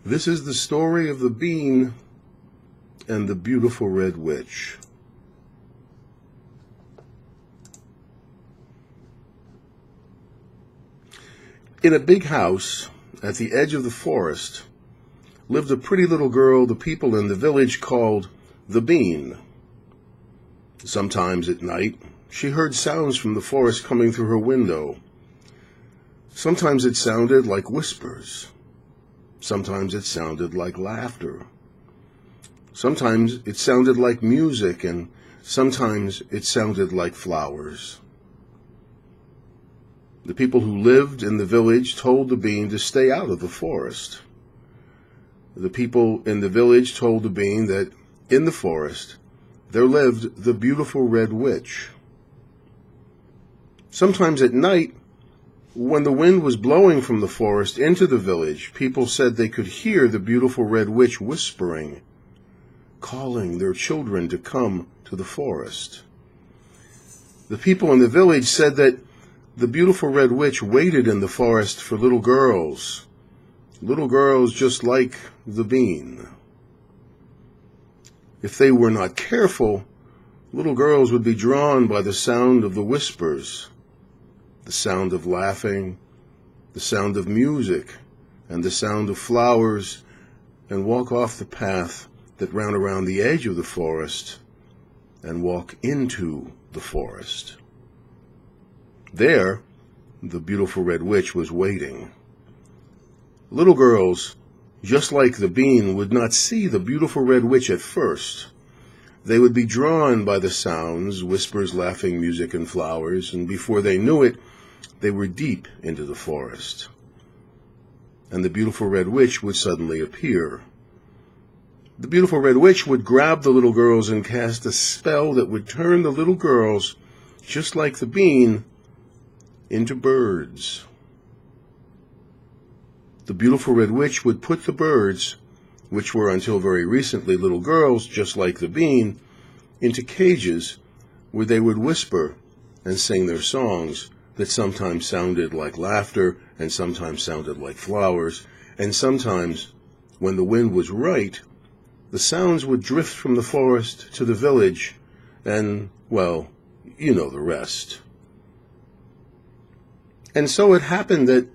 This is the story of the bean and the beautiful red witch. In a big house at the edge of the forest lived a pretty little girl the people in the village called the Bean. Sometimes at night she heard sounds from the forest coming through her window. Sometimes it sounded like whispers. Sometimes it sounded like laughter. Sometimes it sounded like music, and sometimes it sounded like flowers. The people who lived in the village told the Bean to stay out of the forest. The people in the village told the Bean that in the forest there lived the beautiful red witch. Sometimes at night, when the wind was blowing from the forest into the village, people said they could hear the beautiful red witch whispering, calling their children to come to the forest. The people in the village said that the beautiful red witch waited in the forest for little girls just like the Bean. If they were not careful, little girls would be drawn by the sound of the whispers, the sound of laughing, the sound of music, and the sound of flowers, and walk off the path that ran around the edge of the forest and walk into the forest. There, the beautiful red witch was waiting. Little girls, just like the Bean, would not see the beautiful red witch at first. They would be drawn by the sounds, whispers, laughing, music, and flowers, and before they knew it, they were deep into the forest. And the beautiful red witch would suddenly appear. The beautiful red witch would grab the little girls and cast a spell that would turn the little girls, just like the Bean, into birds. The beautiful red witch would put the birds, which were until very recently little girls, just like the Bean, into cages where they would whisper and sing their songs that sometimes sounded like laughter and sometimes sounded like flowers, and sometimes, when the wind was right, the sounds would drift from the forest to the village, and, well, you know the rest. And so it happened that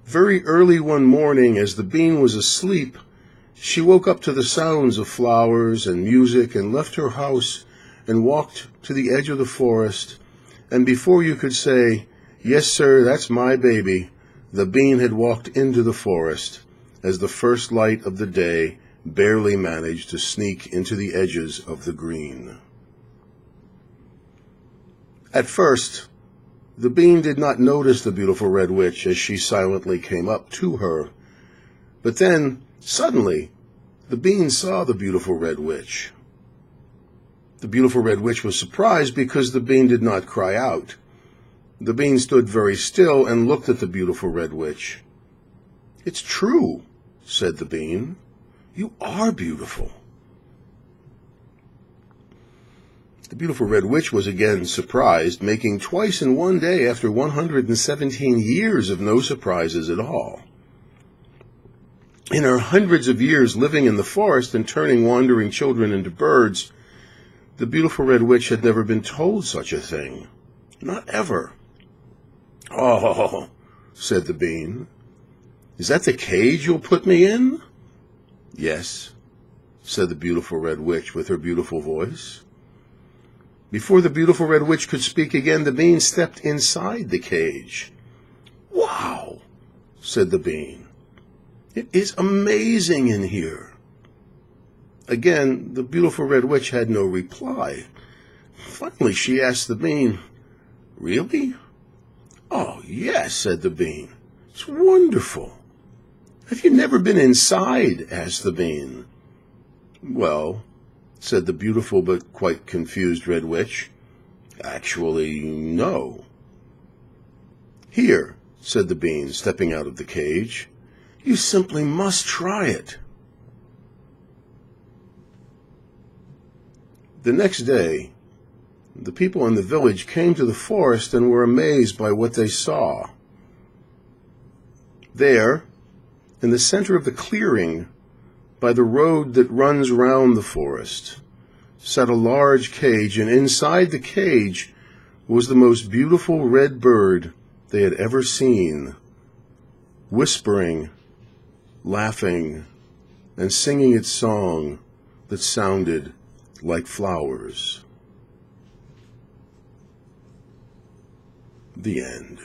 very early one morning, as the Bean was asleep, she woke up to the sounds of flowers and music and left her house and walked to the edge of the forest, and before you could say, "Yes, sir, that's my baby," the Bean had walked into the forest as the first light of the day barely managed to sneak into the edges of the green. At first, the Bean did not notice the beautiful red witch as she silently came up to her. But then, suddenly, the Bean saw the beautiful red witch. The beautiful red witch was surprised because the Bean did not cry out. The Bean stood very still and looked at the beautiful red witch. "It's true," said the Bean. "You are beautiful." The beautiful red witch was again surprised, making twice in one day after 117 years of no surprises at all. In her hundreds of years living in the forest and turning wandering children into birds, the beautiful red witch had never been told such a thing. Not ever. "Oh," said the Bean, "is that the cage you'll put me in?" "Yes," said the beautiful red witch with her beautiful voice. Before the beautiful red witch could speak again, the Bean stepped inside the cage. "Wow," said the Bean. "It is amazing in here." Again, the beautiful red witch had no reply. Finally, she asked the Bean, "Really?" "Oh, yes," said the Bean. "It's wonderful." "Have you never been inside?" asked the Bean. "Well," said the beautiful but quite confused red witch, "actually, no." "Here," said the Bean, stepping out of the cage, "you simply must try it." The next day, the people in the village came to the forest and were amazed by what they saw. There, in the center of the clearing, by the road that runs round the forest, sat a large cage, and inside the cage was the most beautiful red bird they had ever seen, whispering, laughing, and singing its song that sounded like flowers. The end.